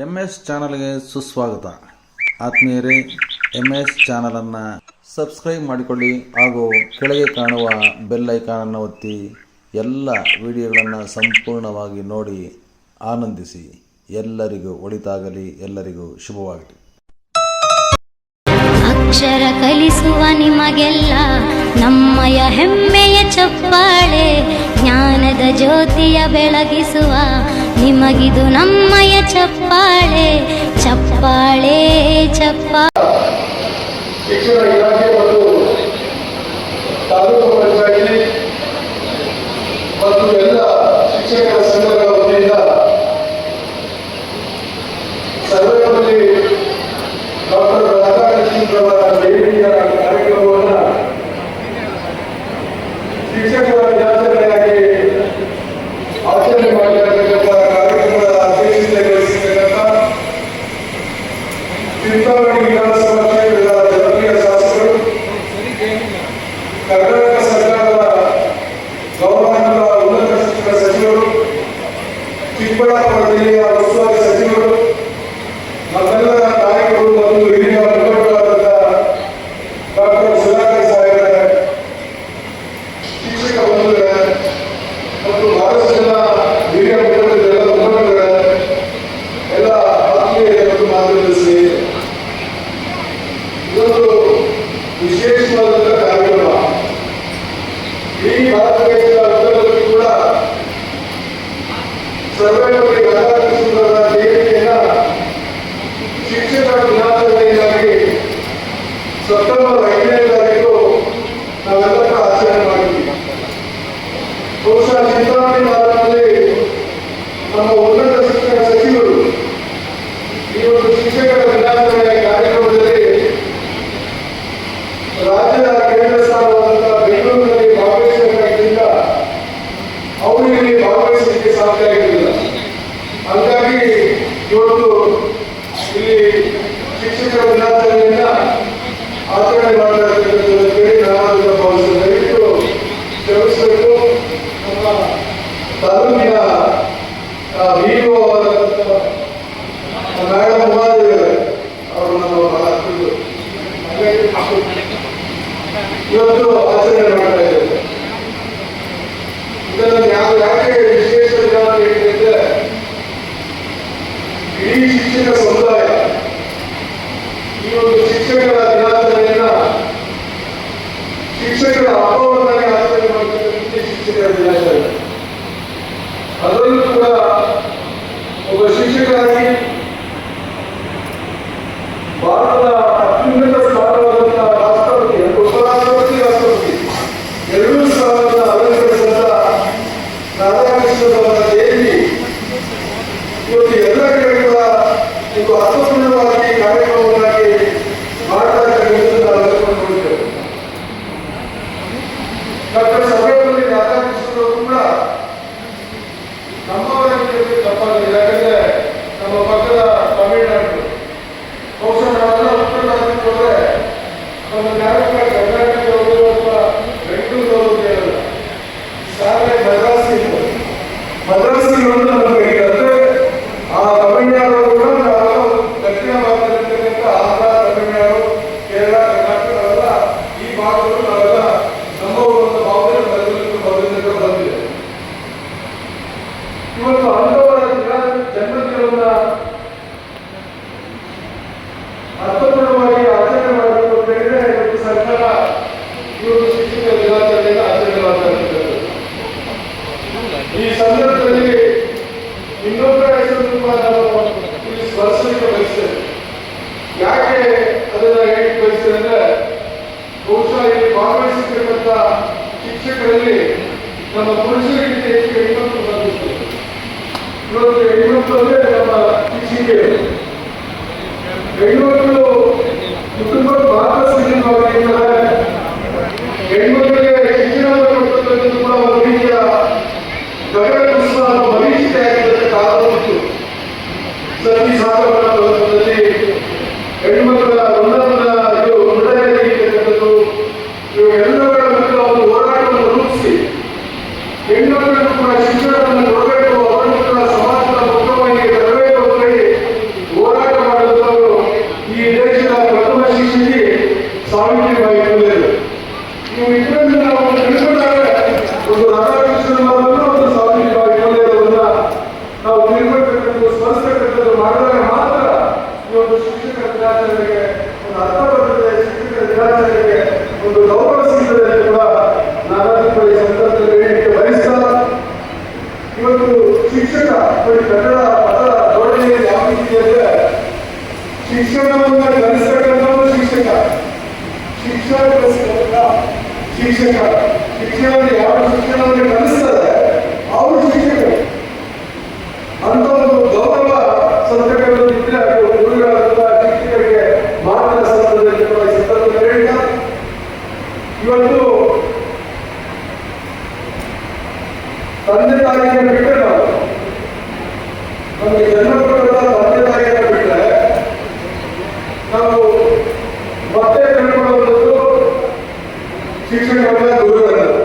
MS ಚಾನಲ್ಗೆ ಸುಸ್ವಾಗತ. ಆತ್ಮೀಯರೇ, MS ಚಾನಲನ್ನು ಸಬ್ಸ್ಕ್ರೈಬ್ ಮಾಡಿಕೊಳ್ಳಿ ಹಾಗೂ ಕೆಳಗೆ ಕಾಣುವ ಬೆಲ್ ಐಕಾನನ್ನು ಒತ್ತಿ ಎಲ್ಲ ವಿಡಿಯೋಗಳನ್ನು ಸಂಪೂರ್ಣವಾಗಿ ನೋಡಿ ಆನಂದಿಸಿ. ಎಲ್ಲರಿಗೂ ಒಳಿತಾಗಲಿ, ಎಲ್ಲರಿಗೂ ಶುಭವಾಗಲಿ. ಅಕ್ಷರ ಕಲಿಸುವ ನಿಮಗೆಲ್ಲ ನಮ್ಮಯ ಹೆಮ್ಮೆಯ ಚಪ್ಪಾಳೆ, ಜ್ಞಾನದ ಜ್ಯೋತಿಯ ಬೆಳಗಿಸುವ ನಿಮಗಿದು ನಮ್ಮಯ ಚಪ್ಪಾಳೆ, ಚಪ್ಪಾಳೆ ಚಪ್ಪಾಳೆ. ಶಿಕ್ಷಣ ಇಲಾಖೆ ಮತ್ತು ತಾಲೂಕು ಪಂಚಾಯಿತಿ ಮತ್ತು ಎಲ್ಲ ಶಿಕ್ಷಕರ ಸಂಘಗಳ ವತಿಯಿಂದ ಸರ್ವೇಪಲ್ಲಿ ಡಾಕ್ಟರ್ ರಾಧಾಕೃಷ್ಣರವರ ಜಯಂತಿಯ ಕಾರ್ಯಕ್ರಮವನ್ನು ಶಿಕ್ಷಕರ ದಿನಾಚರಣೆಯಾಗಿ ಆಚರಣೆ ಮಾಡಲಾಗಿರುವ ಕಾರ್ಯಕ್ರಮದ ಅಧ್ಯಕ್ಷತೆ ವಹಿಸಿರ್ತಕ್ಕಂಥ ಚಿಂತಾಮಣಿ ವಿಧಾನಸಭಾ ಕ್ಷೇತ್ರದ ಜನಪ್ರಿಯ ಶಾಸಕರು, ಕರ್ನಾಟಕ ಸರ್ಕಾರದ ಗೌರವಾನ್ವಿತ ಉನ್ನತ ಶಿಕ್ಷಣ ಸಚಿವರು, ಚಿಕ್ಕಬಳ್ಳಾಪುರ ಜಿಲ್ಲೆಯ ಉಸ್ತುವಾರಿ ಸಚಿವರು, ನಮ್ಮೆಲ್ಲರ ನಾಯಕರು ಮತ್ತು ಹಿರಿಯ ಮುಖಂಡರಾದ ಡಾಕ್ಟರ್ ಸುಧಾಕರ್ ಸಾಹೇಬರೇ, ಶಿಕ್ಷಕ ಬಂಧುಗಳೇ ಮತ್ತು ಬಹಳಷ್ಟು ಜನ ಹಿರಿಯ ಮುಖಂಡರೇ, ಎಲ್ಲ ಆತ್ಮೀಯರೇ ಮತ್ತು ಮಾರ್ಗದರ್ಶಿ, ಇದೊಂದು ವಿಶೇಷವಾದಂಥ ಕಾರ್ಯಕ್ರಮ. ಈ ಭಾರತ ದೇಶದ ಉದ್ದಗಲಕ್ಕೂ ಕೂಡ ಸರ್ವೇಪಲ್ಲಿ ರಾಧಾಕೃಷ್ಣರವರ ಜಯಂತಿಯನ್ನ ಶಿಕ್ಷಕರ ದಿನಾಚರಣೆಯಾಗಿ ಸೆಪ್ಟೆಂಬರ್ 5ನೇ ತಾರೀಕು ನಾವೆಲ್ಲ ಆಚರಣೆ ಮಾಡಿದ್ದೀವಿ. ಬಹುಶಃ ಚಿಂತಾಮಣಿ ತಾಲೂಕಿನಲ್ಲಿ ನಮ್ಮ ಉನ್ನತ ಶಿಕ್ಷಣ ಸಚಿವರು ಈ ಒಂದು ಶಿಕ್ಷಕರ ದಿನಾಚರಣೆಯ ಕಾರ್ಯಕ್ರಮದಲ್ಲಿ ರಾಜ್ಯದ ಕೇಂದ್ರ ಸ್ಥಾನವಾದಂತಹ ಬೆಂಗಳೂರಿನಲ್ಲಿ ಭಾಗವಹಿಸಬೇಕಾಗಿದ್ದರಿಂದ ಅವರಿಗೆ ಭಾಗವಹಿಸಲಿಕ್ಕೆ ಸಾಧ್ಯ ಆಗಿರಲಿಲ್ಲ. ಹಾಗಾಗಿ ಇವತ್ತು ಇಲ್ಲಿ ಶಿಕ್ಷಕರ ದಿನಾಚರಣೆಯನ್ನ ಆಚರಣೆ ಮಾಡಲಾಗುತ್ತದೆ ನಾನು ಭಾವಿಸಿದ ದಯವಿಟ್ಟು ಕ್ಷಮಿಸಬೇಕು. ನಮ್ಮ ತಾಲೂಕಿನ ವಿಒ ಮೇಡಮ್ ಉಮಾದೇವಿ ಅವರು ನಮ್ಮ ಇವತ್ತು ಆಚರಣೆ ಮಾಡ್ತಾ ಇದ್ದಾರೆ. ಇದನ್ನು ಯಾಕೆ ವಿಶೇಷ ದಿನ ಅಂತ ಹೇಳಿದ್ರೆ, ಇಡೀ ಶಿಕ್ಷಕ ಸಮುದಾಯ ಈ ಒಂದು ಶಿಕ್ಷಕರ ದಿನಾಚರಣೆಯನ್ನ ಶಿಕ್ಷಕರ ಹಬ್ಬವನ್ನಾಗಿ ಆಚರಣೆ ಮಾಡತಕ್ಕಂಥ ಶಿಕ್ಷಕರ ದಿನಾಚರಣೆ. ಅದರಲ್ಲೂ ಕೂಡ ಒಬ್ಬ ಶಿಕ್ಷಕರಾಗಿ ಭಾರತದ ಅತ್ಯುನ್ನತ ಸ್ಥಾನವಾದಂತಹ ರಾಷ್ಟ್ರಪತಿ, ಉಪರಾಷ್ಟ್ರಪತಿ, ರಾಷ್ಟ್ರಪತಿ ಎರಡೂ ಸ್ಥಾನವನ್ನು ಅಲಂಕರಿಸಿದಂತ ರಾಧಾಕೃಷ್ಣರವರ ಜಯಂತಿ ಇವತ್ತು ಎಲ್ಲ ಕಡೆ ಕೂಡ ಇದು ಅರ್ಥಪೂರ್ಣವಾಗಿ ಕಾರ್ಯಕ್ರಮವಾಗಿ ಮಾಡ್ತಾ ಇರ್ತಕ್ಕಂಥದ್ದು ನಾವು ಅರ್ಥಕೊಂಡಿದ್ದೇವೆ. ಡಾಕ್ಟರ್ ಸರ್ವೇಪಲ್ಲಿ ರಾಧಾಕೃಷ್ಣರವರು ಕೂಡ ನಮ್ಮವರಿಗೆ ತಪ್ಪಾಗಿಲ್ಲ. ಯಾಕಂದ್ರೆ ನಮ್ಮ ಪಕ್ಕದ ತಮಿಳುನಾಡು, ಬಹುಶಃ ನಾವೆಲ್ಲ ಉತ್ತರನಾಡಿಗೆ ಹೋದ್ರೆ ನಮ್ಮ ಜ್ಞಾಪಕ ಕರ್ನಾಟಕದವರು ಅಥವಾ ಬೆಂಗಳೂರವರು ಇರಲ್ಲ, ಸಾಗರ ಮದ್ರಾಸಿಗಳು ನಮ್ಮ ಕೈಗಂದ್ರೆ ಆ ತಮಿಳುನಾಡು ಕೂಡ ನಾವೆಲ್ಲ ದಕ್ಷಿಣ ಭಾರತದಲ್ಲಿರ್ತಕ್ಕಂಥ ಆಂಧ್ರ, ತಮಿಳುನಾಡು, ಕೇರಳ, ಕರ್ನಾಟಕ ಅವೆಲ್ಲ ಈ ಭಾಗಗಳು ನಾವೆಲ್ಲ ನಮ್ಮವರು ಅಂತ ಭಾವನೆ ಮೊದಲಿನಿಂದ ಬಂದಿದೆ. ಇವತ್ತು ಅಂಥವರ ಜನ್ಮದಿನವನ್ನ ಅರ್ಥಪೂರ್ಣವಾಗಿ ಆಚರಣೆ ಮಾಡಬೇಕು ಅಂತ ಹೇಳಿದ್ರೆ ಇವತ್ತು ಸರ್ಕಾರ ಇವರು ಶಿಕ್ಷಕರ ದಿನಾಚರಣೆಯನ್ನು ಆಚರಣೆ ಮಾಡ್ತಾ ಇರ್ತಕ್ಕಂಥದ್ದು. ಈ ಸಂದರ್ಭದಲ್ಲಿ ಇನ್ನೊಬ್ಬರ ಹೆಸರನ್ನು ಕೂಡ ನಾವು ಇಲ್ಲಿ ಸ್ಮರಿಸಲಿಕ್ಕೆ ಬಯಸ್ತೇವೆ. ಯಾಕೆ ಅದನ್ನ ಹೇಳಿಕೆ ಬಯಸ್ತೇವೆ ಅಂದ್ರೆ, ಬಹುಶಃ ಇಲ್ಲಿ ಭಾಗವಹಿಸಿರ್ತಕ್ಕಂಥ ಶಿಕ್ಷಕರಲ್ಲಿ ನಮ್ಮ ಪುರುಷರಿಗಿಂತ ಹೆಚ್ಚು ಹೆಣ್ಮಕ್ಳು ಬಂದಿತ್ತು. ಇವತ್ತು ಹೆಣ್ಮಕ್ಳು ಅಂದ್ರೆ ನಮ್ಮ ಶಿಕ್ಷಕಿಯರು. ಹೆಣ್ಮಕ್ಳು ಕುಟುಂಬ ಮಾತ್ರ ಸೀಮಿತವಾಗಿರ್ತಾರೆ. ಹೆಣ್ಮಕ್ಳಿಗೆ ಶಿಕ್ಷಣ ಕೊಡ್ತಕ್ಕಂಥದ್ದು ಕೂಡ ಒಂದು ರೀತಿಯ ಗಗನ ಕುಸುಮ ಮರೀಚಿಕೆ ಆಗಿದ್ದ ಕಾಲ ಬಂತು. ಸತಿ ಸಾಗರ ಪದ್ಧತಿಯಲ್ಲಿ ಹೆಣ್ಮಕ್ಳ ಮೃದಯವಾಗಿರ್ತಕ್ಕಂಥದ್ದು ಇವೆಲ್ಲಗಳ ಬಗ್ಗೆ ಒಂದು ಹೋರಾಟವನ್ನು ರೂಪಿಸಿ ಹೆಣ್ಮಕ್ಳನ್ನು ಕೂಡ ಶಿಕ್ಷಣವನ್ನು ಕೊಡಬೇಕು, ಅವರನ್ನು ಕೂಡ ಸಮಾಜದ ಮುಖ್ಯವಾಗಿ ತರಬೇಕು ಅಂತ ಹೇಳಿ ತಿಳ್ಕೊಂಡಾಗ ಒಂದು ರಾಧಾಕೃಷ್ಣನವರನ್ನು ಒಂದು ಸ್ವಾಮಿ ವಿವೇಕಾನಂದರನ್ನ ನಾವು ತಿಳ್ಕೊಳ್ತಕ್ಕಂಥದ್ದು ಸ್ಮರಿಸ್ತಕ್ಕಂಥದ್ದು ಮಾಡಿದಾಗ ಮಾತ್ರ ಈ ಒಂದು ಶಿಕ್ಷಕರ ದಿನಾಚರಣೆಗೆ ಒಂದು ಅರ್ಥ ಬರ್ತದೆ, ಶಿಕ್ಷಕರ ದಿನಾಚರಣೆಗೆ ಒಂದು ಗೌರವ ಸಿಗ್ತದೆ ಅಂತ ಕೂಡ ನಾನಾದ್ರೂ ಈ ಸಂದರ್ಭದಲ್ಲಿ ಹೇಳಿಕೆ ಬಯಸ್ತಾ, ಇವತ್ತು ಶಿಕ್ಷಕ ಕನ್ನಡ ಪದ ಜೋಡಣೆಯಲ್ಲಿ ಯಾವ ರೀತಿ ಅಂದ್ರೆ ಶಿಕ್ಷಣವನ್ನು ಕಲಿಸ್ತಕ್ಕಂಥವ್ರು ಶಿಕ್ಷಕ, ಶಿಕ್ಷಣ ಕಲಿಸ್ತಕ್ಕಂಥ ಶಿಕ್ಷಕ, ಶಿಕ್ಷಣವನ್ನು ಯಾವ ಶಿಕ್ಷಣವನ್ನು ಕಲಿಸ್ತಾರೆ ಅವರು ಶಿಕ್ಷಕರು ಅಂತ ಒಂದು ಗೌರವ ಸಂಸ್ಥೆಗಳು ಇದ್ರೆ ಅದು ಗುರುಗಳಾದಂಥ ಶಿಕ್ಷಕರಿಗೆ ಮಾತ್ರ ಸಂದರ್ಭದಲ್ಲಿ ಕೂಡ ಈ ಸಂದರ್ಭದಲ್ಲಿ ಹೇಳ್ತಾ, ಇವತ್ತು ತಂದೆ ತಾಯಿಯನ್ನು ಬಿಟ್ಟರೆ ನಾವು ನಮಗೆ ಜನ್ಮ ಕೊಟ್ಟಂತ ತಂದೆ ತಾಯಿಯನ್ನು ಬಿಟ್ಟರೆ ನಾವು ಮತ್ತೆ ತಿಳ್ಕೊಳ್ಳುವಂಥದ್ದು ಶಿಕ್ಷಕರನ್ನ ಗುರುಗಳನ್ನ.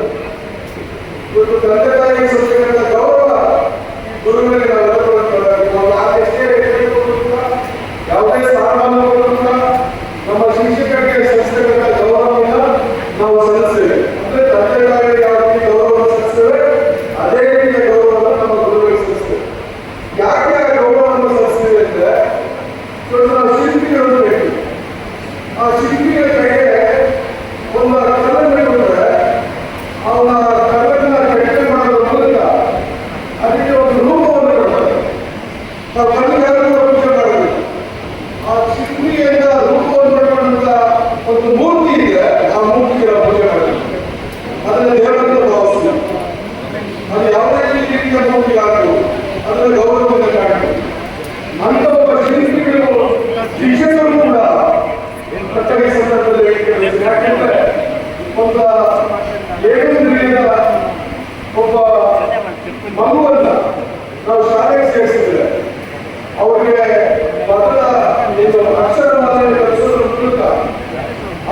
ಇವತ್ತು ತಂದೆ ತಾಯಿಗೆ ಸಲ್ಲಿಸತಕ್ಕಂಥ ಗೌರವ ಈ ಗುರುಗಳಿಗೆ ನಾವು ಎಷ್ಟೇ ಯಾವುದೇ ಸ್ಥಾನಮಾನ ಕೊಟ್ಟರು ನಮ್ಮ ಶಿಕ್ಷಕರಿಗೆ ಸಲ್ಲಿಸತಕ್ಕಂಥ ಗೌರವವನ್ನು ನಾವು ಸಲ್ಲಿಸ್ತೇವೆ. ಅಂದ್ರೆ ತಂದೆ ತಾಯಿಗೆ ಯಾವ ರೀತಿ ಗೌರವ ಸಲ್ಲಿಸ್ತೇವೆ ಅದೇ ರೀತಿಯ ಗೌರವವನ್ನು ನಮ್ಮ ಗುರುಗಳಿಗೆ ಸಲ್ಲಿಸ್ತೇವೆ. ಯಾಕೆ ಆ ಗೌರವವನ್ನು ಸಲ್ಲಿಸ್ತೇವೆ ಅಂದ್ರೆ ಇವತ್ತು ನಾವು ಶಿಲ್ಪಿಗಳನ್ನು ಬೇಕು. ಆ ಶಿಲ್ಪಿಯ ಕೈಗೆ ಒಂದು ಕಲ್ಲನ್ನು ಕೊಟ್ಟರೆ ಅವನ ಕಲ್ಲನ್ನ ಕೆಟ್ಟ ಮಾಡೋದ್ರ ಮೂಲಕ ಅದಕ್ಕೆ ಒಂದು ರೂಪವನ್ನು ಕೊಡ್ತಾರೆ. ನಾವು ಕಲ್ಲಿಗಾರರು ಪೂಜೆ ಮಾಡಬೇಕು. ಆ ಶಿಲ್ಪಿಯಿಂದ ರೂಪವನ್ನು ಕೊಡುವಂತ ಒಂದು ಮೂರ್ತಿ ಇದೆ, ಆ ಮೂರ್ತಿಗೆ ನಾವು ಪೂಜೆ ಮಾಡಬೇಕು. ಅದನ್ನು ದೇವರನ್ನು ಭಾವಿಸ್ತೀವಿ. ಅದು ಯಾವುದೇ ರೀತಿಯ ಮೂರ್ತಿ ಆಗಬಹುದು, ಅದರ ಗೌರವವನ್ನು ಕಾಣಬೇಕು. ಅಂತ ಒಬ್ಬ ಶಿಲ್ಪಿಗಳು ಶಿಕ್ಷಕರು ಕೂಡ ಕಟ್ಟಡ ಸಂದರ್ಭದಲ್ಲಿ ಹೇಳಿಕೆ. ಯಾಕೆಂದ್ರೆ ಒಂದು 7 ದಿನದ ಒಬ್ಬ ಮಗುವನ್ನ ನಾವು ಶಾಲೆಗೆ ಸೇರಿಸಿದ್ರೆ ಅವರಿಗೆ ಮೊದಲ ಅಕ್ಷರ ಮಾದರಿ ಕಲಿಸೋದ್ರ ಮೂಲಕ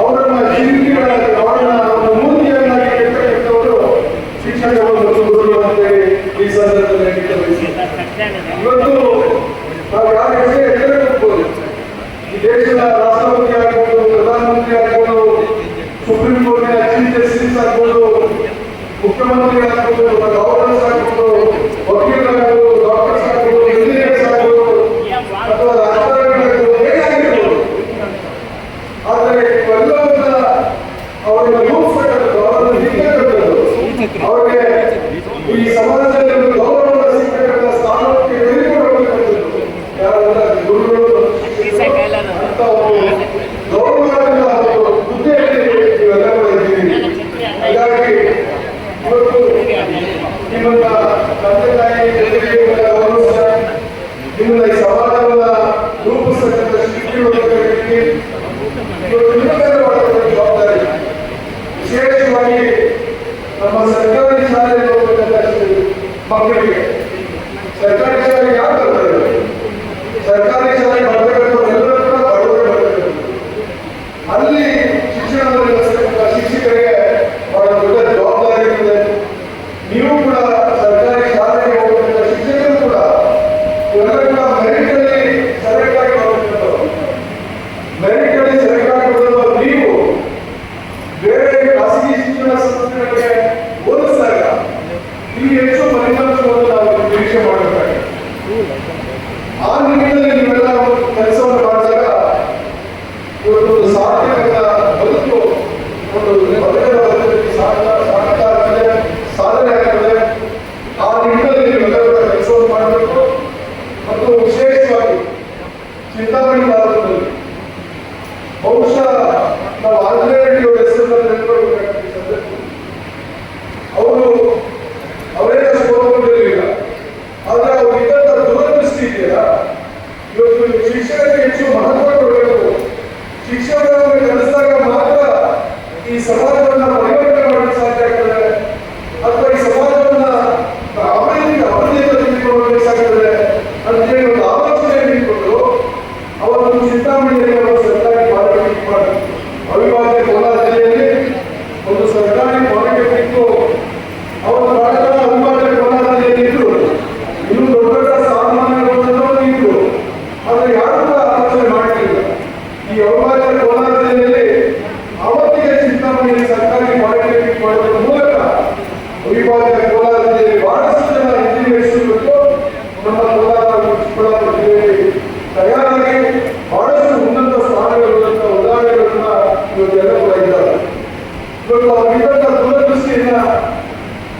ಅವರನ್ನ ಶಿಲ್ಪಿಗಳಾಗಿ ಅವರನ್ನ ಒಂದು ಮೂರ್ತಿಯನ್ನಾಗಿ ಕೆಟ್ಟವರು ಶಿಕ್ಷಕರು ಮತ್ತು ಗುರುಗಳು ಅಂತೇಳಿ ಈ ಸಂದರ್ಭದಲ್ಲಿ ಹೇಳಿಕೆ ಬಯಸಿದ್ದಾರೆ. ಇವತ್ತು ನಾವು ಯಾರ ಹೆಸರೇ ಎದುರಿಸಬಹುದು. ಈ ದೇಶದ ರಾಷ್ಟ್ರಪತಿ ಆಗ್ಬೋದು, ಪ್ರಧಾನಮಂತ್ರಿ ಆಗ್ಬೋದು, ಸುಪ್ರೀಂ ಕೋರ್ಟ್ನ ಚೀಫ್ ಜಸ್ಟಿಸ್ ಆಗ್ಬೋದು, ಮುಖ್ಯಮಂತ್ರಿ ಆಗ್ಬೋದು, ಗವರ್ನರ್ಸ್ ಆಗ್ಬೋದು, ವಕೀಲರಾಗ್ಬೋದು, ಡಾಕ್ಟರ್ಸ್ ಆಗ್ಬೋದು, ಇಂಜಿನಿಯರ್ಸ್ ಆಗ್ಬೋದು ಅಥವಾ ರಾಜಕಾರಣಿಗಳಾಗ್ಬೋದು, ಏನಾಗಿರ್ಬೋದು. ಆದರೆ ಇವೆಲ್ಲವನ್ನ ಅವರನ್ನು ರೂಪಿಸತಕ್ಕಂಥದ್ದು, ಅವರನ್ನು ಹಿಡಿಯತಕ್ಕಂಥದ್ದು, ಅವರಿಗೆ ಈ ಸಮಾಜದಲ್ಲಿ ಒಂದು ಗೌರವವನ್ನು ಸಿಗ್ತಕ್ಕಂಥ ಸ್ಥಾನಕ್ಕೆ ತೆಗೆದುಕೊಳ್ಳತಕ್ಕಂಥದ್ದು ಯಾರಂದ್ರೆ ಗುರುಗಳು ಅಂತ ಒಂದು ಗೌರವದಿಂದ ಹುದ್ದೆಯಲ್ಲಿ ಇವೆಲ್ಲವೂ ಇದ್ದೀವಿ. ಹಾಗಾಗಿ ಇವತ್ತು ನಿಮ್ಮನ್ನ ತಂದೆ ತಾಯಿ ಜೊತೆಗೆ ಗೌರವಿಸ್ತಾರೆ, ನಿಮ್ಮನ್ನ ಈ ಸಮಾಜವನ್ನ ರೂಪಿಸ್ತಕ್ಕಂಥ ಶಿಲ್ಪಿಗಳು ಇವತ್ತು ನಿಮ್ಮೆಲ್ಲ ಮಾಡತಕ್ಕಂಥ ಜವಾಬ್ದಾರಿ. ವಿಶೇಷವಾಗಿ ನಮ್ಮ ಸರ್ಕಾರಿ ಶಾಲೆಯಲ್ಲಿ ಹೋಗ್ತಕ್ಕಂಥ ಮಕ್ಕಳಿಗೆ ಸರ್ಕಾರಿ ಶಾಲೆಗೆ ಯಾರು ಬರ್ತಾರೆ? ಸರ್ಕಾರಿ ಶಾಲೆಗೆ ಬರ್ತಕ್ಕಂಥವರೆಲ್ಲರೂ ಕೂಡ ಬಡವರು ಬರ್ತಕ್ಕಂಥದ್ದು. ಅಲ್ಲಿ ಶಿಕ್ಷಣವನ್ನು ನಡೆಸತಕ್ಕಂಥ ಶಿಕ್ಷಕರಿಗೆ ಬಹಳ ದೊಡ್ಡ ಜವಾಬ್ದಾರಿ ಇರ್ತದೆ. ನೀವು ಕೂಡ ಸರ್ಕಾರಿ ಶಾಲೆಗೆ ಹೋಗ್ತಕ್ಕಂಥ ಶಿಕ್ಷಕರು ಕೂಡ ಇವೆಲ್ಲ ಕೂಡ ಮೆರಿಟಲ್ಲಿ ಸೆಲೆಕ್ಟ್ ಆಗಿ ಬರ್ತಕ್ಕಂಥವ್ರು. ಮೆರಿಟಲ್ಲಿ ಸೆಲೆಕ್ಟ್ ಆಗಿ ಬರೋದು ನೀವು ಬೇರೆ ಖಾಸಗಿ ಶಿಕ್ಷಣ ಸಂಸ್ಥೆಗಳಿಗೆ ಹೋಲಿಸಿದಾಗ ಇಲ್ಲಿ ಹೆಚ್ಚು ಫಲಿತಾಂಶವನ್ನು ನಾವು ನಿರೀಕ್ಷೆ ಮಾಡಬೇಕಾಗಿದೆ. ಆ ನಿಟ್ಟಿನಲ್ಲಿ ನೀವೆಲ್ಲ ಕೆಲಸವನ್ನು ಮಾಡಿದಾಗ ಇವತ್ತು ಸಾರ್ಥಕದ ಬದುಕು ಒಂದು ಬದುಕದ ಬದುಕಲ್ಲಿ ಸಾಧನೆ ಆಗ್ತದೆ. ಆ ನಿಟ್ಟಿನಲ್ಲಿ ನೀವೆಲ್ಲ ಕೂಡ ಕೆಲಸವನ್ನು ಮಾಡಬೇಕು. ಮತ್ತು ವಿಶೇಷವಾಗಿ ಚಿಂತಾಮಣಿ ತಾಲೂಕಿನಲ್ಲಿ ಬಹುಶಃ ನಾವು ಆಂಜನೇಯ ಹೆಸರನ್ನು ನೆನಪಡಬೇಕಾಗ್ತದೆ. ಅವರು ಅವರೇ ಓದ್ಕೊಂಡಿರಲಿಲ್ಲ, ಆದರೆ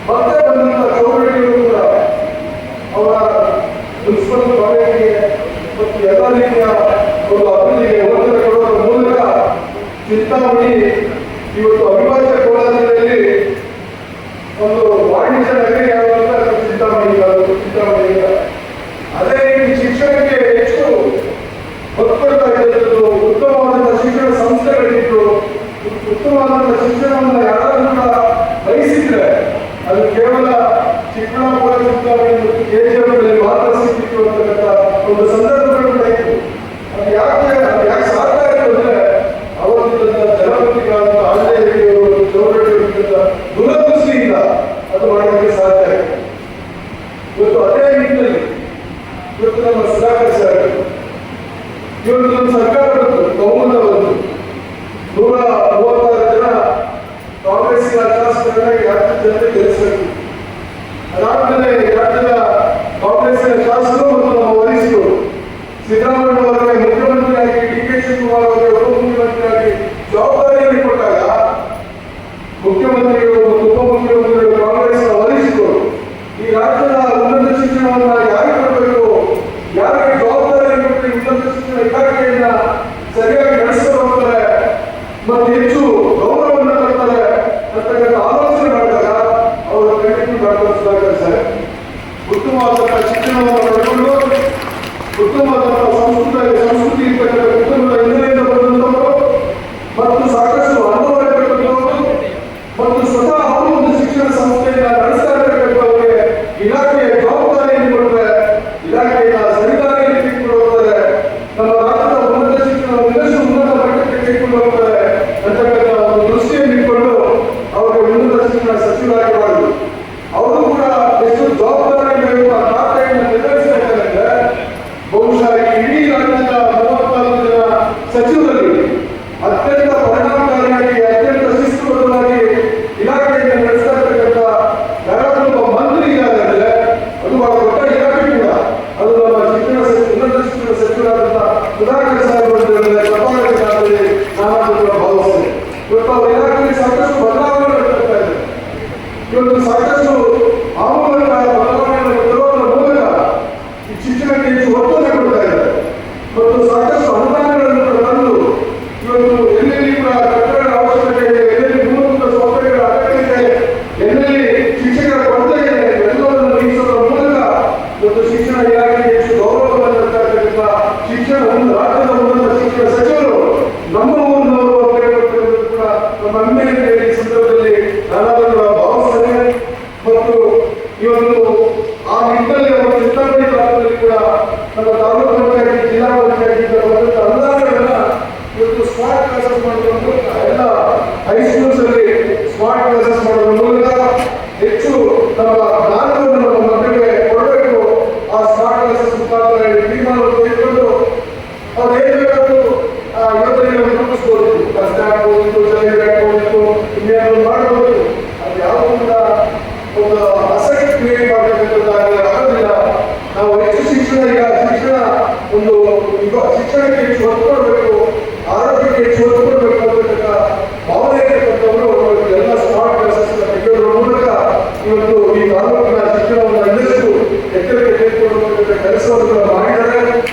ಮತ್ತೆ ಬಂದಂತ ಚೌಕಟ್ಟಿಗಳು ಕೂಡ ಅವರ ಮುನ್ಸಿಪಲ್ ಕಾಲೇಜಿಗೆ ಮತ್ತು ಎಲ್ಲ ರೀತಿಯ ಒಂದು ಅಭಿವೃದ್ಧಿಗೆ ಒತ್ತಡ ಕೊಡುವ ಮೂಲಕ ಚಿಂತಾಮಣಿ ಇವತ್ತು ಅವಿಭಾಜ್ಯ ಕೋಲಾರ ಜಿಲ್ಲೆಯಲ್ಲಿ ಒಂದು ವಾಣಿಜ್ಯ ನಗರಿಯಾಗುವಂತ ಚಿಂತಾಮಣಿ. ಅದೇ ರೀತಿ ಶಿಕ್ಷಣಕ್ಕೆ ಹೆಚ್ಚು ಒತ್ತು ಕೊಡ್ತಾ ಇದ್ದದ್ದು, ಉತ್ತಮವಾದಂತಹ ಶಿಕ್ಷಣ ಸಂಸ್ಥೆಗಳಿದ್ದು, ಉತ್ತಮವಾದಂತಹ ಶಿಕ್ಷಣವನ್ನು ಯಾರಾದ್ರೂ ಕೂಡ ಬಯಸಿದ್ರೆ ಅದು ಕೇವಲ ಚಿಕ್ಕಬಳ್ಳಾಪುರ ಚಿಂತಾಮಣಿ ಮತ್ತು ಕೆಜಿಎಫ್ನಲ್ಲಿ ಮಾತ್ರ ಸಿಕ್ಕಿತ್ತು ಅಂತಕ್ಕಂಥ ಒಂದು ಸಂದರ್ಭಗಳು ಕೂಡ ಇತ್ತು. ಅದು ಯಾಕೆ ಸಾಧ್ಯ ಆಯಿತು ಅಂದ್ರೆ ಅವತ್ತಿನ ಜನಪ್ರತಿಗಳಾದ ಆಂಜನೇಯರು ಚೌಡಟ್ಟಿಯವರಿಂದ ದೂರದೃಷ್ಟಿಯಿಂದ ಅದು ಮಾಡಲಿಕ್ಕೆ ಸಾಧ್ಯ ಆಯಿತು. ಇವತ್ತು ಅದೇ ನಿಟ್ಟಿನಲ್ಲಿ ಇವತ್ತು ನಮ್ಮ ಸುಧಾಕರ್ ಸರ್ ಇವತ್ತು ನಮ್ಮ ಸರ್ಕಾರ ಬಂತು, ಬಹುಮತ ಬಂತು, 136 ಜನ ಕಾಂಗ್ರೆಸ್ಸಿನ ಶಾಸಕರನ್ನ ರಾಜ್ಯದ ಜನತೆ ಗೆಲ್ಲಿಸಬೇಕು. ಅದಾದ್ಮೇಲೆ ರಾಜ್ಯದ ಕಾಂಗ್ರೆಸ್ಸಿನ ಶಾಸಕರು ಮತ್ತು ನಮ್ಮ ವರಿಷ್ಠರು ಸಿದ್ದರಾಮಯ್ಯ ಅವರಿಗೆ ಮುಖ್ಯಮಂತ್ರಿಯಾಗಿ, ಡಿ.ಕೆ. ಶಿವಕುಮಾರ್ ಅವರಿಗೆ ಉಪಮುಖ್ಯಮಂತ್ರಿಯಾಗಿ ಜವಾಬ್ದಾರಿಯನ್ನು ಕೊಟ್ಟಾಗ ಮುಖ್ಯಮಂತ್ರಿಗಳು ಮತ್ತು ಉಪಮುಖ್ಯಮಂತ್ರಿಗಳು ಕಾಂಗ್ರೆಸ್ನ ವರಿಷ್ಠರು ಈ ರಾಜ್ಯದ ಉನ್ನತ ಶಿಕ್ಷಣವನ್ನು ಯಾರಿಗೆ ಕೊಡಬೇಕು, ಯಾರಿಗೆ ಜವಾಬ್ದಾರಿಯನ್ನು ಕೊಟ್ಟು ಉನ್ನತ ಶಿಕ್ಷಣ ಇಲಾಖೆಯನ್ನ ಸರಿಯಾಗಿ ನಡೆಸ್ಕೊಂಡು ಹೋಗ್ತಾರೆ ಮತ್ತು ಹೆಚ್ಚು ಗೌರವವನ್ನು ಕೊಡ್ತಾರೆ ಅಂತಕ್ಕಂಥ ಆಲೋಚನೆ ಮಾಡಿದಾಗ ಅವರು ಖಂಡಿತ ಡಾಕ್ಟರ್ ಸುಧಾಕರ್ ಸರ್ ಉತ್ತಮವಾದಂತಹ ಶಿಕ್ಷಣವನ್ನು ಪಡೆದುಕೊಂಡು ಉತ್ತಮವಾದಂತಹ ಸಂಸ್ಕೃತಿ ಇರ್ತಕ್ಕಂಥ ಕುಟುಂಬದ ಹಿನ್ನೆಲೆಯಿಂದ ಬಂದಂಥವರು ಮತ್ತು ಸಾಕಷ್ಟು ಅನುಭವ ಇರತಕ್ಕಂಥವರು ಮತ್ತು ಸ್ವತಃ ಅವರು ಒಂದು ಶಿಕ್ಷಣ ಸಂಸ್ಥೆಯನ್ನ ನಡೆಸ್ತಾ ಇರತಕ್ಕಂಥವರಿಗೆ ಇಲಾಖೆಯ ಜವಾಬ್ದಾರಿಯನ್ನು ಕೊಡ್ತಾರೆ, ಇಲಾಖೆಯ ಸರಿದಾರಿಯಲ್ಲಿ ತೆಗೆದುಕೊಂಡು ಹೋಗ್ತಾರೆ, ನಮ್ಮ ರಾಜ್ಯದ ಉನ್ನತ ಶಿಕ್ಷಣವನ್ನು ಇನ್ನಷ್ಟು ಉನ್ನತ ಮಟ್ಟಕ್ಕೆ ತೆಗೆದುಕೊಂಡು ಹೋಗ್ತಾರೆ ಅಂತಕ್ಕಂಥ ಒಂದು ದೃಷ್ಟಿಯನ್ನು ಇಟ್ಕೊಂಡು ಅವರಿಗೆ ಉನ್ನತ ಶಿಕ್ಷಣ ಸಚಿವರಾಗಿ ಮಾಡಿದ್ರು. ಅವರು ಕೂಡ ಎಷ್ಟು ಜವಾಬ್ದಾರಿಯಿಂದ ಇರುವ ಖಾತೆಯನ್ನು ನಿರ್ವಹಿಸ್ತಾ ಇದ್ದಾರೆ. ಬಹುಶಃ ಇಡೀ ರಾಜ್ಯದ 34 ಜನ ಸಚಿವರಲ್ಲಿ ಅತ್ಯಂತ ಪರಿಣಾಮಕಾರಿಯಾಗಿ, ಅತ್ಯಂತ ಶಿಸ್ತುಬದ್ಧವಾಗಿ ಇಲಾಖೆಯನ್ನು ನಡೆಸ್ತಾ ಇರ್ತಕ್ಕಂಥ ಯಾರಾದ್ರೂ ಒಬ್ಬ ಮಂತ್ರಿ ಇದ್ದಾರೆ ಅಂದ್ರೆ ಅದು ಬಹಳ ದೊಡ್ಡ ಇಲಾಖೆ ಕೂಡ. ಅದು ನಮ್ಮ ಉನ್ನತ ಶಿಕ್ಷಣ ಸಚಿವರಾದಂತಹ ಸುಧಾಕರ್ ಸಾಹೇಬರಲ್ಲಿ ನಾನು ಕೂಡ ಭಾವಿಸ್ತೇನೆ. ಇವತ್ತು ಅವರ ಇಲಾಖೆಯಲ್ಲಿ ಸಾಕಷ್ಟು ಬದಲಾವಣೆಗಳು ಬರ್ತಾ ಇದೆ. ಇವತ್ತು ಸಾಕಷ್ಟು ಆಮೂಲಗಳ ಬದಲಾವಣೆಗಳನ್ನು ತರುವುದರ ಮೂಲಕ ಈ ಶಿಕ್ಷಣಕ್ಕೆ ಹೆಚ್ಚು ಒತ್ತನ್ನು ಕೊಡ್ತಾ ಇದ್ದಾರೆ ಮತ್ತು ಸಾಕಷ್ಟು ಅನುದಾನಗಳನ್ನು ಕೂಡ ತಂದು ಇವತ್ತು ಎಲ್ಲೆಲ್ಲಿ ಕೂಡ ಕಟ್ಟಡಗಳ ಅವಶ್ಯಕತೆ ಇದೆ, ಎಲ್ಲೆಲ್ಲಿ ಮೂಲಭೂತ ಸೌಕರ್ಯಗಳ ಅಗತ್ಯ ಇದೆ, ಎಲ್ಲೆಲ್ಲಿ ಶಿಕ್ಷಕರ ಕೊರತೆ ಇದೆ, ಎಲ್ಲವನ್ನು ನೀಗಿಸುವುದರ ಮೂಲಕ ಇವತ್ತು ಶಿಕ್ಷಣ ಇಲಾಖೆಗೆ ಹೆಚ್ಚು ಗೌರವವನ್ನು ತರ್ತಕ್ಕಂಥ ಶಿಕ್ಷಣ ರಾಜ್ಯದ ಉನ್ನತ ಶಿಕ್ಷಣ ಸಚಿವರು ನಮ್ಮ ಊರಿನವರು ಕೂಡ ನಮ್ಮ ಹೆಮ್ಮೆಯ ಈ ಸಂದರ್ಭದಲ್ಲಿ ನಾನಾದರೂ ಕೂಡ ಭಾವಿಸ್ತೇನೆ. ಮತ್ತು ಇವತ್ತು ಆ ನಿಟ್ಟಿನಲ್ಲಿ ಅವರು ಚಿಂತಾಮಣಿ ತಾಲೂಕಿನಲ್ಲಿ ಕೂಡ ನಮ್ಮ ತಾಲೂಕು ಪಂಚಾಯತಿ, ಜಿಲ್ಲಾ ಪಂಚಾಯತಿ ಅನುದಾನಗಳನ್ನ ಇವತ್ತು ಸ್ಮಾರ್ಟ್ ಕ್ಲಾಸಸ್ ಮಾಡುವ ಮೂಲಕ ಎಲ್ಲ ಹೈಸ್ಕೂಲ್ಸ್ ಅಲ್ಲಿ ಸ್ಮಾರ್ಟ್ ಕ್ಲಾಸಸ್ ಮಾಡುವ ಮೂಲಕ ಹೆಚ್ಚು ನಮ್ಮ ಜ್ಞಾನವನ್ನು ನಮ್ಮ ಮಕ್ಕಳಿಗೆ ಕೊಡಬೇಕು. ಆ ಸ್ಮಾರ್ಟ್ ಕ್ಲಾಸಸ್ ಮುಖಾಂತರ ತೀರ್ಮಾನವನ್ನು ತೆಗೆದುಕೊಂಡು ಅವ್ರು ಏನ್ ಬೇಕಾದ್ರೂ ಯೋಜನೆಗಳನ್ನು ರೂಪಿಸ್ಬೋದು. ಕಷ್ಟ ಆಗ್ಬೋದು, ಚಳಿಗೆ ಆಗ್ಬೋದು, ಇನ್ನೇನು ಮಾಡಬಹುದು. ಅದು ಯಾವುದು ಕೂಡ ಒಂದು ಆಸಕ್ತಿ ಕ್ರಿಯೇಟ್ ಮಾಡಬೇಕಂತಂದಾಗ ಆಗೋದಿಲ್ಲ. ನಾವು ಹೆಚ್ಚು ಶಿಕ್ಷಣ ಒಂದು ಶಿಕ್ಷಣಕ್ಕೆ ಹೆಚ್ಚು ಒತ್ತು ಕೊಡಬೇಕು, ಆರೋಗ್ಯಕ್ಕೆ ಹೆಚ್ಚು ಒತ್ತು ಕೊಡಬೇಕು ಅಂತಕ್ಕಂಥ ಭಾವನೆ ಇರತಕ್ಕಂಥವರು ಎಲ್ಲ ಸ್ಮಾರ್ಟ್ ಕ್ಲಾಸಸ್ ತೆಗೆಯೋದ್ರ ಮೂಲಕ ಇವತ್ತು ಈ ತಾಲೂಕಿನ ಶಿಕ್ಷಣವನ್ನು ಇನ್ನಷ್ಟು ಎತ್ತರಕ್ಕೆ ತೆಗೆದುಕೊಳ್ಳುವಂತ ಕೆಲಸವನ್ನು ಮಾಡಿದ್ದಾರೆ.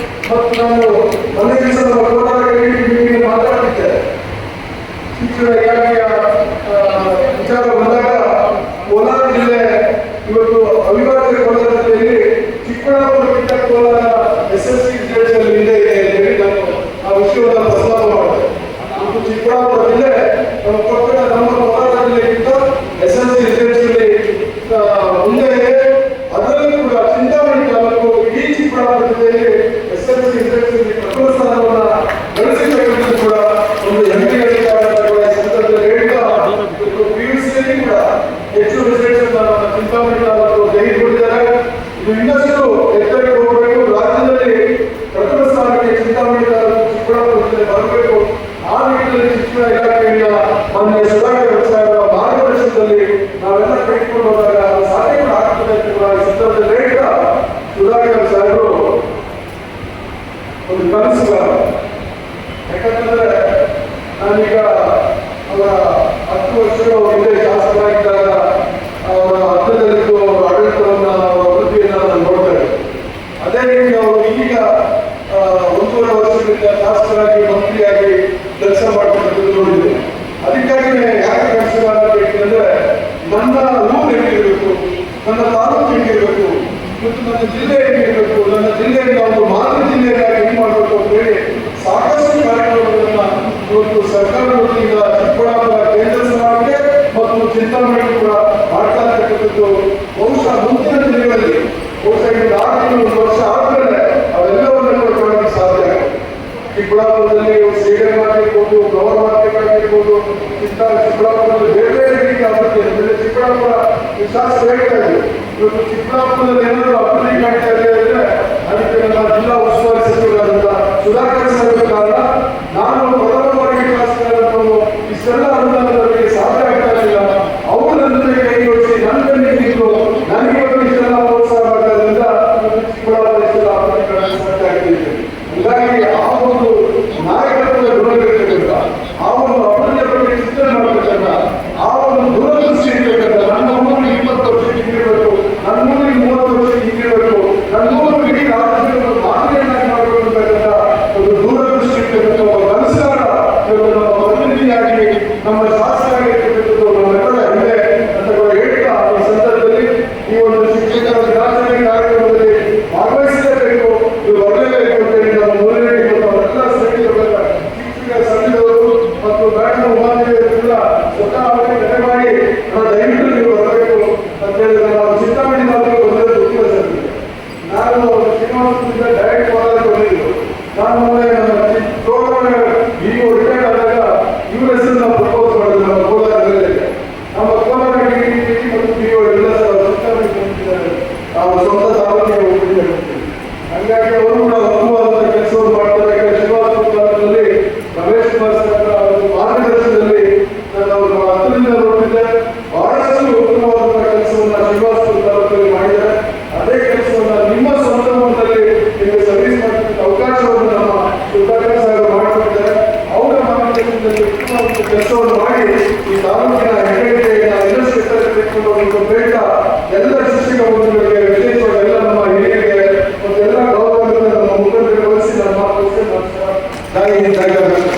ಮತ್ತು ನಾನು ಒಂದೇ ದಿವಸ ನಮ್ಮ ಕೋಲಾರ ಮಾತಾಡ್ತಿದ್ದೆ, ಶಿಕ್ಷಣ ಇಲಾಖೆಯ ವಿಚಾರ ಬಂದಾಗ ಕೋಲಾರ ಜಿಲ್ಲೆ ಇವತ್ತು ಅವಿಭಾಜ್ಯ ಕೋಲಾರ ಜಿಲ್ಲೆಯಲ್ಲಿ ಚಿಕ್ಕಬಳ್ಳಾಪುರಕ್ಕಿಂತ ಕೋಲಾರ SSLC ರಿಸಲ್ಟ್ಸ್ ಅಲ್ಲಿ ಹಿಂದೆ ಇದೆ ಅಂತ ಹೇಳಿ ನಾನು ಆ ವಿಷಯವನ್ನು ಪ್ರಸ್ತಾಪ ಮಾಡಿದೆ. ಮತ್ತು ಚಿಕ್ಕಬಳ್ಳಾಪುರ ಜಿಲ್ಲೆ ನಮ್ಮ ಪಕ್ಕದ ನಮ್ಮ ಕೋಲಾರ ಜಿಲ್ಲೆಗಿಂತ SSLC ರಿಸಲ್ಟ್ಸ್ ಅಲ್ಲಿ ಮುಂದೆ ಇದೆ. ಅದರಲ್ಲೂ ಕೂಡ ಚಿಂತಾಮಣಿ ತಾಲೂಕು ಇಡೀ ಚಿಕ್ಕಬಳ್ಳಾಪುರ ಜಿಲ್ಲೆಯಲ್ಲಿ SSLC ರಿಸಲ್ಟ್ಸ್ ಅಲ್ಲಿ ಪ್ರಥಮ ಸ್ಥಾನವನ್ನ ಗಳಿಸಿರ್ತಕ್ಕಂಥದ್ದು ಕೂಡ ಒಂದು ಹೆಮ್ಮೆಯ ಸಂದರ್ಭದಲ್ಲಿ ಹೇಳ್ತಾ PUC ಕೂಡ ಹೆಚ್ಚು ರಿಸಲ್ಟ್ಸ್ ನಮ್ಮ ಚಿಂತಾಮಣಿ ತಾಲೂಕು ತೆಗೆದುಕೊಂಡಿದ್ದಾರೆ. ಇದು ಇನ್ನಷ್ಟು ಎತ್ತರಕ್ಕೆ ಹೋಗಬೇಕು. ರಾಜ್ಯದಲ್ಲಿ ಪ್ರಥಮ ಸ್ಥಾನಕ್ಕೆ ಚಿಂತಾಮಣಿ ತಾಲೂಕು ಚಿಕ್ಕಬಳ್ಳಾಪುರ ಜಿಲ್ಲೆ ಬರಬೇಕು. ಆ ನಿಟ್ಟಿನಲ್ಲಿ ಶಿಕ್ಷಣ ಇಲಾಖೆಯಿಂದ ಮಾನ್ಯ ಸುಧಾಕರ್ ಸಾಹೇಬರ ಮಾರ್ಗದರ್ಶನದಲ್ಲಿ ನಾವೆಲ್ಲ ಕೈಗೊಂಡು ಹೋದಾಗ ಸಾಧ್ಯ ಕೂಡ ಆಗ್ತದೆ ಅಂತ ಕೂಡ ಈ ಸಂದರ್ಭದಲ್ಲಿ ಹೇಳ್ತಾ ಸುಧಾಕರ್ ಸಾಹೇಬರು ಒಂದು ಕನಸುಗಾರ. ಯಾಕಂತಂದ್ರೆ ನಾನೀಗ ಅವರ 10 ವರ್ಷಗಳ ಹಿಂದೆ ಶಾಸಕರಾಗಿದ್ದಾಗ ಅವರ ಊರು ಹೇಗಿರಬೇಕು, ನನ್ನ ತಾಲೂಕು ಹೇಗಿರಬೇಕು, ಮತ್ತು ನನ್ನ ಜಿಲ್ಲೆ ಹೇಗಿರಬೇಕು, ನನ್ನ ಜಿಲ್ಲೆಯಿಂದ ಒಂದು ಮಾತೃ ಜಿಲ್ಲೆಯಾಗಿ ಹೆಂಗೆ ಮಾಡಬೇಕು ಅಂತ ಹೇಳಿ ಸಾಕಷ್ಟು ಕಾರ್ಯಕ್ರಮಗಳನ್ನ ಇವತ್ತು ಸರ್ಕಾರದ ವತಿಯಿಂದ ಚಿಕ್ಕಬಳ್ಳಾಪುರ ಕೇಂದ್ರ ಸರ್ಕಾರಕ್ಕೆ ಮತ್ತು ಚಿಂತಾಮಣಿ ಕೂಡ ಮಾಡ್ತಾ ಇರ್ತಕ್ಕಂಥದ್ದು. ಬಹುಶಃ ಮುಂದಿನ ದಿನಗಳಲ್ಲಿ ಬಹುಶಃ ಇದು 6 ತಿಂಗಳು 1 ವರ್ಷ ಆದ್ಮೇಲೆ ಅವೆಲ್ಲವನ್ನೂ ಕೂಡ ಕಾಣಲಿಕ್ಕೆ ಸಾಧ್ಯ ಆಗುತ್ತೆ. ಚಿಕ್ಕಬಳ್ಳಾಪುರದಲ್ಲಿ ಸ್ಟೇಡಿಯಂ ಆಗಿರ್ಬೋದು, ಫ್ಲವರ್ ಮಾರ್ಕೆಟ್ ಆಗಿರ್ಬೋದು, ಚಿಕ್ಕಬಳ್ಳಾಪುರದಲ್ಲಿ ಬೇರೆ ಬೇರೆ ರೀತಿಯ ಅಭಿವೃದ್ಧಿ. ಚಿಕ್ಕಬಳ್ಳಾಪುರ ವಿಶ್ವಾಸ ಹೇಳ್ತಾ ಇದೆ. ಇವತ್ತು ಚಿಕ್ಕಬಳ್ಳಾಪುರದಲ್ಲಿ ಏನಾದರೂ ಅಭಿವೃದ್ಧಿ ಕಾಣ್ತಾ ಇದೆ ಅಂದ್ರೆ ಅದಕ್ಕೆ ನಮ್ಮ ಜಿಲ್ಲಾ ಉಸ್ತುವಾರಿ ಸಚಿವರಾದಂಥ ಸುಧಾಕರ್ ಸರ್ ಕಾರಣ. ನಾನು ಪ್ರಥಮ ಬಾರಿಗೆ ಶಾಸಕರಾದಂಥವರು ಇಷ್ಟೆಲ್ಲ ಅನುದಾನದಲ್ಲಿ ಸಾಧ್ಯ ಆಗ್ತಾ ಇರಲಿಲ್ಲ. ಅವರು ನನ್ನ ಜೊತೆ ಕೈ ಜೋಡಿಸಿ ನನ್ನ ಬೆನ್ನಿಗೆ ನಿಂತು ನನಗೆ ಇಷ್ಟೆಲ್ಲ ಪ್ರೋತ್ಸಾಹ ಮಾಡೋದ್ರಿಂದ ಚಿಕ್ಕಬಳ್ಳಾಪುರ ಇಷ್ಟೆಲ್ಲ ಅಭಿವೃದ್ಧಿ ಸಾಧ್ಯ ಆಗ್ತಿದೆ. ಹೀಗಾಗಿ ಆ ಒಂದು ನಾಯಕತ್ವದ ಗುಣಗಳಿರ್ತಕ್ಕಂಥ, ಆ ಒಂದು ಅಭಿವೃದ್ಧಿಯ ಬಗ್ಗೆ ಚಿಂತನೆ ಮಾಡತಕ್ಕಂಥ, ಆ ಒಂದು ದೂರದೃಷ್ಟಿ ಇರ್ತಕ್ಕಂಥ, ನನ್ನ ಊರಿಗೆ 20 ವರ್ಷಕ್ಕೆ ಹಿಂಗಿರಬೇಕು, ನನ್ನ ಊರಿಗೆ 30 ವರ್ಷಕ್ಕೆ ಹಿಂಗಿರಬೇಕು, ನನ್ನ ಊರಿಗೆ ಇಡೀ ರಾಜ್ಯದಲ್ಲಿ ಒಂದು ಮಾದರಿಯನ್ನಾಗಿ ಮಾಡಬೇಕು ಅಂತಕ್ಕಂಥ ಒಂದು ದೂರದೃಷ್ಟಿ ಇರ್ತಕ್ಕಂಥ ಒಬ್ಬ ಕನಸುಗಾರ ಇವತ್ತು ನಮ್ಮ ಪ್ರತಿನಿಧಿಯಾಗಿ ನಮ್ಮ ಶಾಸಕರಾಗಿರ್ತಕ್ಕಂಥದ್ದು ನಮ್ಮೆಲ್ಲರ ಹೆಮ್ಮೆ ಅಂತ ಕೂಡ ಹೇಳ್ತಾ ಈ ಸಂದರ್ಭದಲ್ಲಿ ಈ ಒಂದು ಶಿಕ್ಷಕರ ದಿನಾಚರಣೆ ಕಾರ್ಯಕ್ರಮದಲ್ಲಿ ಭಾಗವಹಿಸಲೇಬೇಕು, ಇದು ಬರಲೇಬೇಕು ಅಂತ ಹೇಳಿ ನಮ್ಮ ಮೂರನೇ ಎಲ್ಲ ಸ್ನೇಹಿತರುಗಳ ಶಿಕ್ಷಕ ಸಂಘದವರು ಮತ್ತು ಬ್ಯಾಂಕ್ ಉಪಾಧ್ಯಾಯರು ಸ್ವತಃ ಅವರಿಗೆ ಕರೆ ಮಾಡಿ ದಯವಿಟ್ಟು ನೀವು ಬರಬೇಕು ಅಂತ ಹೇಳಿದ್ರೆ ನಾವು ಚಿಂತಾಮಣಿ ತಾಲೂಕು ಬಂದರೆ ಗೊತ್ತಿಲ್ಲ ಸರ್. ನಾನು ಶ್ರೀನಿವಾಸದಿಂದ ಡೈರೆಕ್ಟ್ ಮಾಡೋದಕ್ಕೆ ಬಂದಿದ್ದು. ನಾನು ನಮ್ಮ ಪ್ರೋಗ್ರಾಮ್ ಈಗ ರಿಟೈರ್ಡ್ ಆದಾಗ ಇವ್ರ ಹೆಸರು ನಾವು ಪ್ರಪೋಸ್ ಮಾಡಿದ್ರು ನಮ್ಮ ಕೋಲಾರದಲ್ಲಿ. ನಮ್ಮ ಕೋಲಾರ ಡಿಗ್ರಿ ಮತ್ತು PO ಎಲ್ಲ ಚಿಂತಾಮಣಿ ಬಂದಿದ್ದಾರೆ. ನಾವು ಸ್ವಂತ ತಾಲೂಕಿಗೆ ಹೋಗ್ಬಿಟ್ಟಿದ್ದೇವೆ. ಹಂಗಾಗಿ ಅವರು ಕೂಡ ಉತ್ತಮವಾದ ಕೆಲಸವನ್ನು ಮಾಡ್ತಾರೆ. ಶ್ರೀನಿವಾಸ ತಾಲೂಕಿನಲ್ಲಿ ರಮೇಶ್ ಕುಮಾರ್ ಸರ್ ಅವರ ಮಾರ್ಗದರ್ಶನದಲ್ಲಿ ನಾವು ಹತ್ತಿರದಿಂದ ನೋಡಿದ್ದೆ. ಬಹಳಷ್ಟು ಉತ್ತಮವಾದಂತಹ ಕೆಲಸವನ್ನು ಶ್ರೀನಿವಾಸ ತಾಲೂಕಲ್ಲಿ ಮಾಡಿದ್ದಾರೆ. ಅದೇ ಕೆಲಸವನ್ನು ನಿಮ್ಮ ಸ್ವಂತ ಊರಿನಲ್ಲಿ ನಿಮಗೆ ಸರ್ವಿಸ್ ಮಾಡಲಿಕ್ಕೆ ಅವಕಾಶವನ್ನು ನಮ್ಮ ಸುಧಾಕರ್ ಸಾಹೇಬರು ಮಾಡಿಕೊಟ್ಟಿದ್ದಾರೆ. ಅವರ ಮಾರ್ಗದರ್ಶನದಲ್ಲಿ ಉತ್ತಮವಾದ ಕೆಲಸವನ್ನು ಮಾಡಿ ಈ ತಾಲೂಕಿನ ಹೆಗ್ಗಳಿಕೆಯನ್ನು ಇನ್ನಷ್ಟು ಎತ್ತರಕ್ಕೆ ತೆಗೆದುಕೊಂಡು ಹೋಗಬೇಕು ಅಂತ ಹೇಳ್ತಾ ಎಲ್ಲ ಶಿಕ್ಷಕ ಬಂಧುಗಳಿಗೆ ವಿಶೇಷವಾಗಿ ಎಲ್ಲ ನಮ್ಮ ಹಿರಿಯರಿಗೆ ಮತ್ತು ಎಲ್ಲ ಗೌರವದಿಂದ ನಮ್ಮ ಮುಖಂಡರಿಗೆ ವಹಿಸಿ ನಮ್ಮ ಮಾತು ನಮಸ್ಕಾರ. ಜೈ ಹಿಂದ್, ಜೈ ಕರ್ನಾಟಕ.